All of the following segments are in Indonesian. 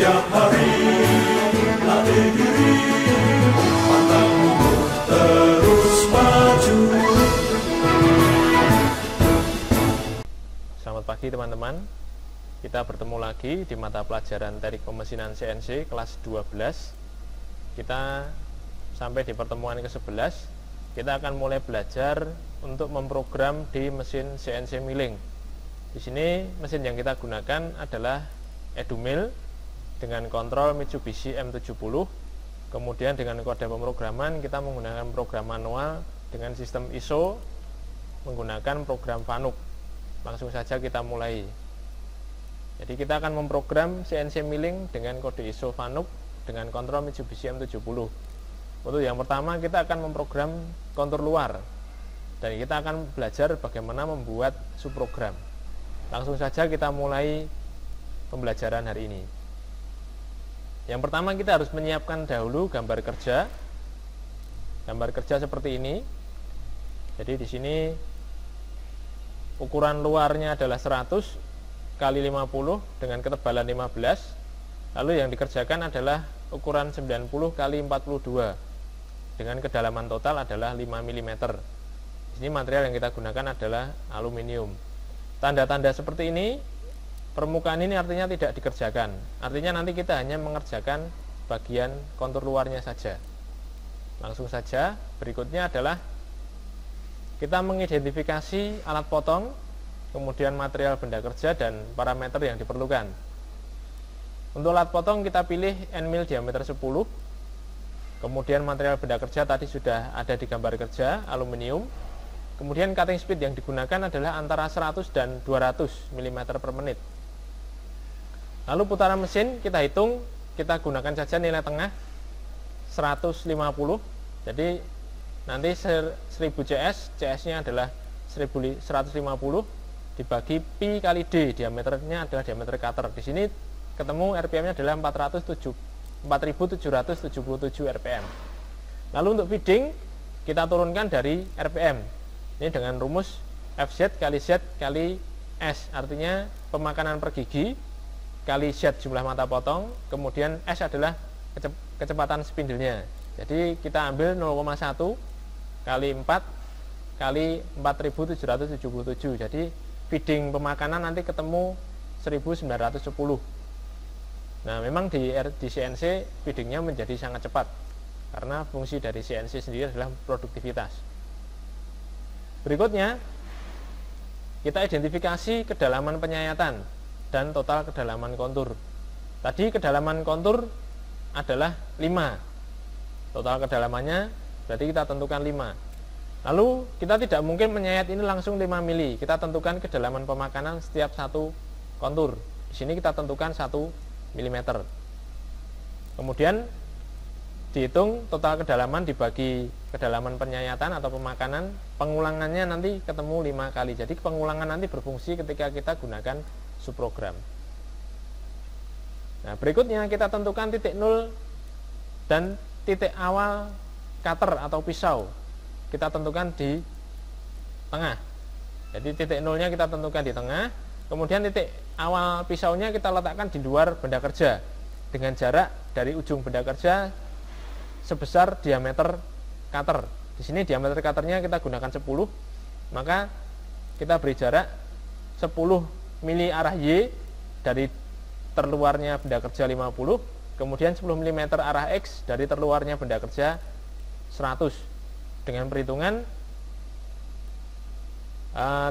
Setiap hari latih diri, pantang mundur, terus maju. Selamat pagi teman-teman. Kita bertemu lagi di mata pelajaran Teknik Pemesinan CNC kelas 12. Kita sampai di pertemuan ke-11. Kita akan mulai belajar untuk memprogram di mesin CNC milling. Di sini mesin yang kita gunakan adalah Edumill dengan kontrol Mitsubishi M70. Kemudian dengan kode pemrograman kita menggunakan program manual dengan sistem ISO menggunakan program FANUC. Langsung saja kita mulai. Jadi kita akan memprogram CNC milling dengan kode ISO FANUC dengan kontrol Mitsubishi M70. Untuk yang pertama kita akan memprogram kontur luar, dan kita akan belajar bagaimana membuat subprogram. Langsung saja kita mulai pembelajaran hari ini. Yang pertama kita harus menyiapkan dahulu gambar kerja. Gambar kerja seperti ini. Jadi di sini ukuran luarnya adalah 100 kali 50 dengan ketebalan 15. Lalu yang dikerjakan adalah ukuran 90 kali 42 dengan kedalaman total adalah 5 mm. Di sini material yang kita gunakan adalah aluminium. Tanda-tanda seperti ini, permukaan ini artinya tidak dikerjakan. Artinya nanti kita hanya mengerjakan bagian kontur luarnya saja. Langsung saja, berikutnya adalah kita mengidentifikasi alat potong, kemudian material benda kerja dan parameter yang diperlukan. Untuk alat potong kita pilih end mill diameter 10. Kemudian material benda kerja tadi sudah ada di gambar kerja, aluminium. Kemudian cutting speed yang digunakan adalah antara 100 dan 200 mm per menit. Lalu putaran mesin kita hitung, kita gunakan saja nilai tengah 150. Jadi nanti 1000 CS, CS-nya adalah 150 dibagi pi kali D, diameternya adalah diameter cutter. Di sini ketemu RPM-nya adalah 4777 RPM. Lalu untuk feeding kita turunkan dari RPM. Ini dengan rumus FZ kali Z kali S, artinya pemakanan per gigi kali Z jumlah mata potong, kemudian S adalah kecepatan spindlenya. Jadi kita ambil 0,1 kali 4 kali 4777. Jadi feeding pemakanan nanti ketemu 1910. Nah, memang di CNC feedingnya menjadi sangat cepat karena fungsi dari CNC sendiri adalah produktivitas. Berikutnya kita identifikasi kedalaman penyayatan dan total kedalaman kontur. Tadi kedalaman kontur adalah 5. Total kedalamannya berarti kita tentukan 5. Lalu kita tidak mungkin menyayat ini langsung 5 mili. Kita tentukan kedalaman pemakanan setiap satu kontur. Di sini kita tentukan 1 mm. Kemudian dihitung total kedalaman dibagi kedalaman penyayatan atau pemakanan. Pengulangannya nanti ketemu 5 kali. Jadi pengulangan nanti berfungsi ketika kita gunakan subprogram. Nah, berikutnya kita tentukan titik 0 dan titik awal cutter atau pisau. Kita tentukan di tengah. Jadi titik nolnya kita tentukan di tengah. Kemudian titik awal pisaunya kita letakkan di luar benda kerja dengan jarak dari ujung benda kerja sebesar diameter cutter. Di sini diameter cutternya kita gunakan 10. Maka kita beri jarak 10 mili arah Y dari terluarnya benda kerja 50. Kemudian 10 mm arah X dari terluarnya benda kerja 100. Dengan perhitungan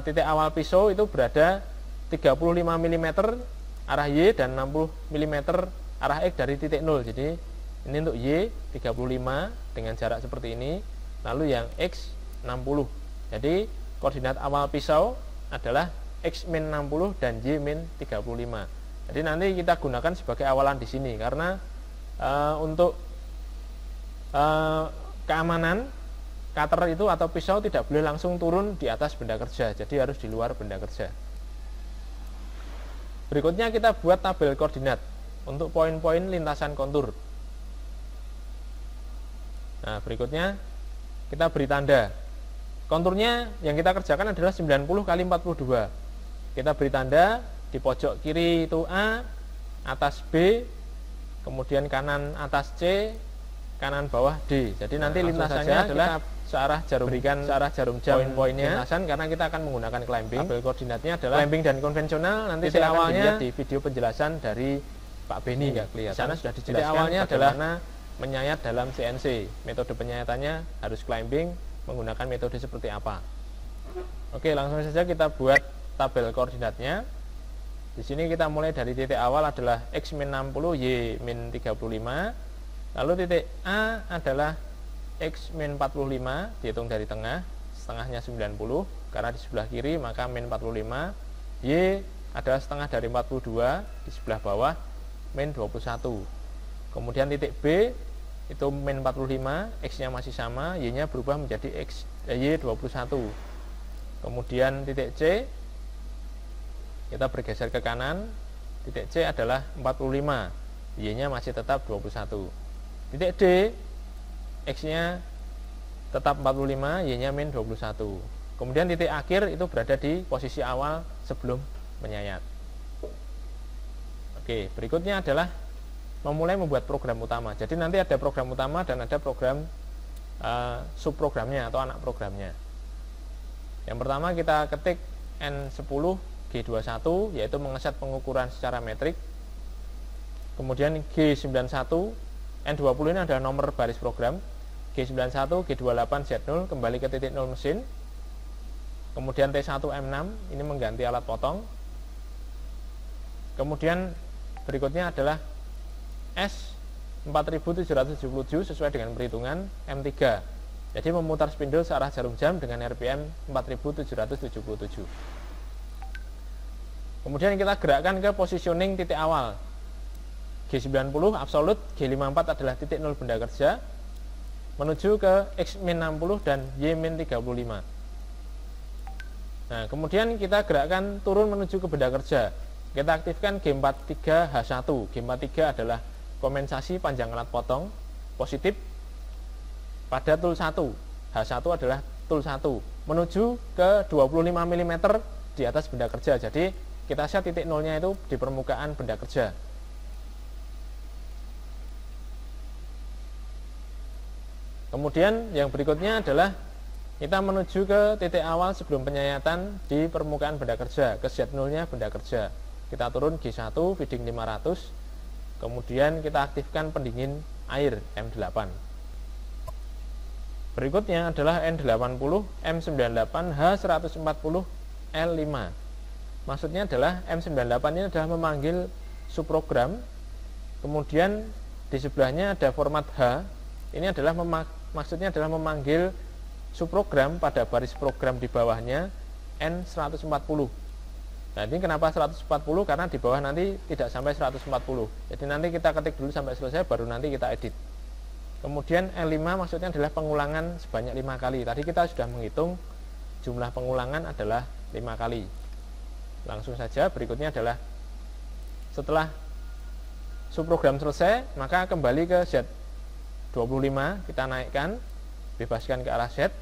titik awal pisau itu berada 35 mm arah Y dan 60 mm arah X dari titik 0. Jadi ini untuk Y 35 dengan jarak seperti ini. Lalu yang X 60. Jadi koordinat awal pisau adalah X min 60 dan Y min 35. Jadi nanti kita gunakan sebagai awalan di sini karena untuk keamanan cutter itu atau pisau tidak boleh langsung turun di atas benda kerja, jadi harus di luar benda kerja. Berikutnya kita buat tabel koordinat untuk poin-poin lintasan kontur. Nah, berikutnya kita beri tanda. Konturnya yang kita kerjakan adalah 90 kali 42. Kita beri tanda di pojok kiri itu A, atas B, kemudian kanan atas C, kanan bawah D. Jadi nanti lintasannya adalah searah jarum jam poin-poinnya lintasan, karena kita akan menggunakan climbing. Tabel koordinatnya adalah climbing dan konvensional. Nanti titik awalnya di video penjelasan dari Pak Beni, nggak kelihatan. Di sana sudah dijelaskan. Titik awalnya adalah menyayat dalam CNC. Metode penyayatannya harus climbing, menggunakan metode seperti apa. Oke, langsung saja kita buat tabel koordinatnya. Di sini kita mulai dari titik awal adalah X-60, Y-35. Lalu titik A adalah X-45, dihitung dari tengah, setengahnya 90, karena di sebelah kiri maka min 45. Y adalah setengah dari 42, di sebelah bawah min 21. Kemudian titik B itu min 45, X-nya masih sama, Y-nya berubah menjadi Y21. Kemudian titik C, kita bergeser ke kanan, titik C adalah 45, Y-nya masih tetap 21. Titik D, X-nya tetap 45, Y-nya min 21. Kemudian titik akhir itu berada di posisi awal sebelum menyayat. Oke, berikutnya adalah memulai membuat program utama. Jadi nanti ada program utama dan ada program subprogramnya atau anak programnya. Yang pertama kita ketik N10 G21, yaitu mengeset pengukuran secara metrik. Kemudian G91, N20 ini adalah nomor baris program. G91, G28, Z0 kembali ke titik 0 mesin. Kemudian T1M6 ini mengganti alat potong. Kemudian berikutnya adalah S4777 sesuai dengan perhitungan M3. Jadi memutar spindle searah jarum jam dengan RPM 4777. Kemudian kita gerakkan ke positioning titik awal. G90 absolut, G54 adalah titik 0 benda kerja, menuju ke X-60 dan Y-35. Nah, kemudian kita gerakkan turun menuju ke benda kerja. Kita aktifkan G43H1. G43 adalah kompensasi panjang alat potong positif pada tool 1. H1 adalah tool 1 menuju ke 25 mm di atas benda kerja. Jadi kita set titik nolnya itu di permukaan benda kerja. Kemudian yang berikutnya adalah kita menuju ke titik awal sebelum penyayatan di permukaan benda kerja, ke Z0-nya benda kerja. Kita turun G1 feeding 500. Kemudian kita aktifkan pendingin air M8. Berikutnya adalah N80 M98 H140 L5. Maksudnya adalah M98 ini adalah memanggil subprogram. Kemudian di sebelahnya ada format H. Ini adalah maksudnya adalah memanggil subprogram pada baris program di bawahnya N140. Nah, ini kenapa 140? Karena di bawah nanti tidak sampai 140. Jadi nanti kita ketik dulu sampai selesai, baru nanti kita edit. Kemudian L5 maksudnya adalah pengulangan sebanyak 5 kali. Tadi kita sudah menghitung jumlah pengulangan adalah 5 kali. Langsung saja, berikutnya adalah setelah subprogram selesai, maka kembali ke Z25, kita naikkan, bebaskan ke arah Z.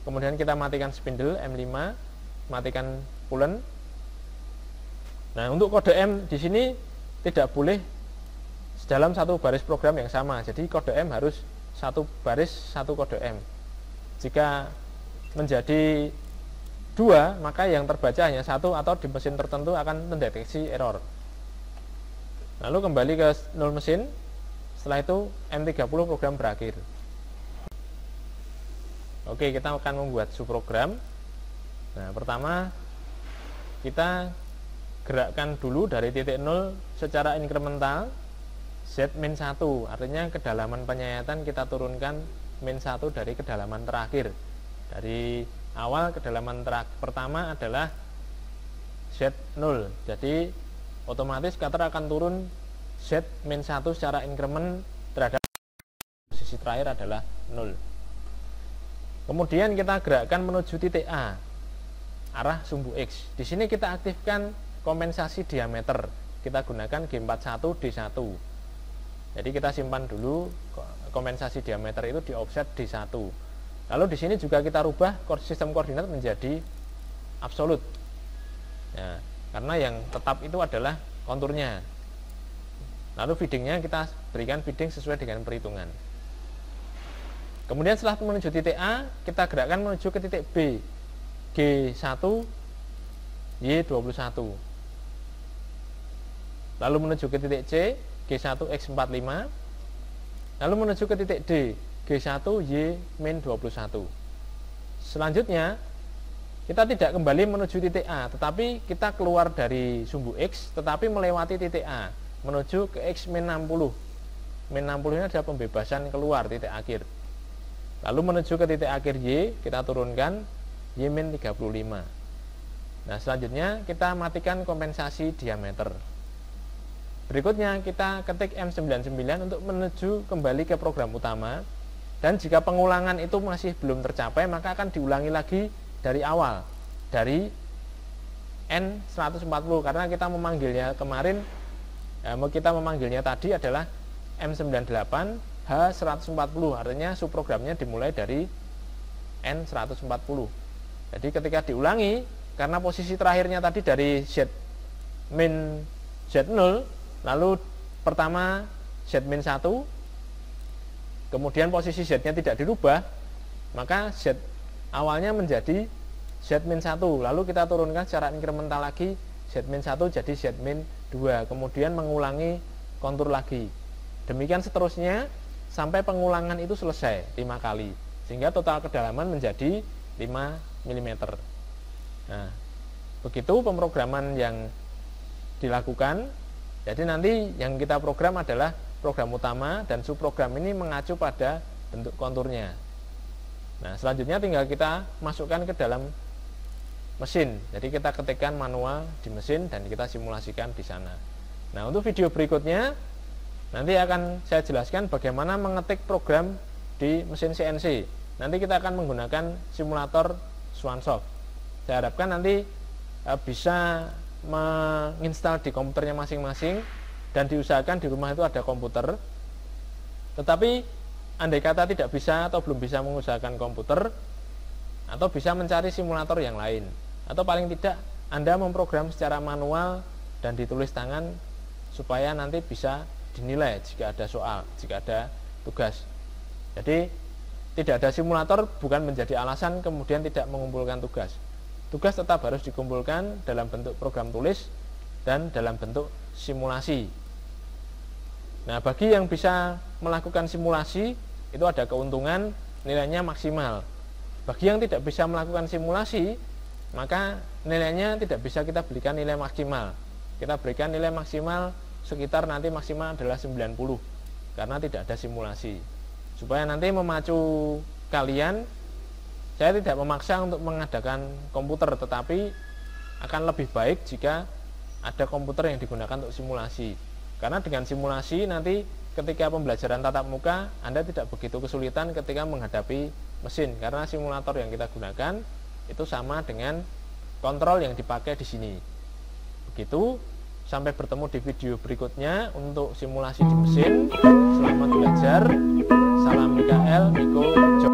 Kemudian kita matikan spindle M5, matikan pulen. Nah, untuk kode M di sini tidak boleh dalam satu baris program yang sama. Jadi kode M harus satu baris, satu kode M. Jika menjadi 2, maka yang terbaca hanya 1 atau di mesin tertentu akan mendeteksi error. Lalu kembali ke 0 mesin. Setelah itu M30 program berakhir. Oke, kita akan membuat subprogram. Nah, pertama kita gerakkan dulu dari titik 0 secara inkremental Z-1, artinya kedalaman penyayatan kita turunkan min 1 dari kedalaman terakhir. Dari awal kedalaman pertama adalah Z0, jadi otomatis cutter akan turun Z-1 secara inkremen terhadap posisi terakhir adalah 0. Kemudian kita gerakkan menuju titik A, arah sumbu X. Di sini kita aktifkan kompensasi diameter. Kita gunakan G41 D1. Jadi kita simpan dulu kompensasi diameter itu di offset D1. Lalu di sini juga kita rubah sistem koordinat menjadi absolut. Nah, karena yang tetap itu adalah konturnya. Lalu feedingnya kita berikan feeding sesuai dengan perhitungan. Kemudian setelah menuju titik A, kita gerakkan menuju ke titik B, G1, Y21. Lalu menuju ke titik C, G1, X45. Lalu menuju ke titik D, G1, Y-21. Selanjutnya, kita tidak kembali menuju titik A, tetapi kita keluar dari sumbu X, tetapi melewati titik A, menuju ke X-60. Min-60 ini adalah pembebasan keluar titik akhir. Lalu menuju ke titik akhir Y, kita turunkan Y-35. Nah, selanjutnya kita matikan kompensasi diameter. Berikutnya kita ketik M99 untuk menuju kembali ke program utama. Dan jika pengulangan itu masih belum tercapai, maka akan diulangi lagi dari awal, dari N140, karena kita memanggilnya kemarin, kita memanggilnya tadi adalah M98 H140, artinya subprogramnya dimulai dari N140. Jadi ketika diulangi, karena posisi terakhirnya tadi dari Z min Z0, lalu pertama Z min 1, kemudian posisi Z nya tidak dirubah, maka Z awalnya menjadi Z min 1, lalu kita turunkan secara inkremental lagi Z min 1 jadi Z min 2, kemudian mengulangi kontur lagi. Demikian seterusnya sampai pengulangan itu selesai 5 kali, sehingga total kedalaman menjadi 5 mm. Nah, begitu pemrograman yang dilakukan. Jadi nanti yang kita program adalah program utama, dan subprogram ini mengacu pada bentuk konturnya. Nah, selanjutnya tinggal kita masukkan ke dalam mesin. Jadi kita ketikkan manual di mesin dan kita simulasikan di sana. Nah, untuk video berikutnya nanti akan saya jelaskan bagaimana mengetik program di mesin CNC. Nanti kita akan menggunakan simulator Swansoft. Saya harapkan nanti bisa menginstal di komputernya masing-masing, dan diusahakan di rumah itu ada komputer. Tetapi andai kata tidak bisa atau belum bisa mengusahakan komputer, atau bisa mencari simulator yang lain, atau paling tidak Anda memprogram secara manual dan ditulis tangan supaya nanti bisa dinilai jika ada soal, jika ada tugas. Jadi tidak ada simulator bukan menjadi alasan kemudian tidak mengumpulkan tugas. Tugas tetap harus dikumpulkan dalam bentuk program tulis dan dalam bentuk simulasi. Nah, bagi yang bisa melakukan simulasi itu ada keuntungan, nilainya maksimal. Bagi yang tidak bisa melakukan simulasi, maka nilainya tidak bisa kita berikan nilai maksimal. Kita berikan nilai maksimal sekitar nanti maksimal adalah 90, karena tidak ada simulasi. Supaya nanti memacu kalian, saya tidak memaksa untuk mengadakan komputer, tetapi akan lebih baik jika ada komputer yang digunakan untuk simulasi. Karena dengan simulasi nanti ketika pembelajaran tatap muka, Anda tidak begitu kesulitan ketika menghadapi mesin, karena simulator yang kita gunakan itu sama dengan kontrol yang dipakai di sini. Begitu. Sampai bertemu di video berikutnya untuk simulasi di mesin. Selamat belajar. Salam Mikael, Miko, Jo.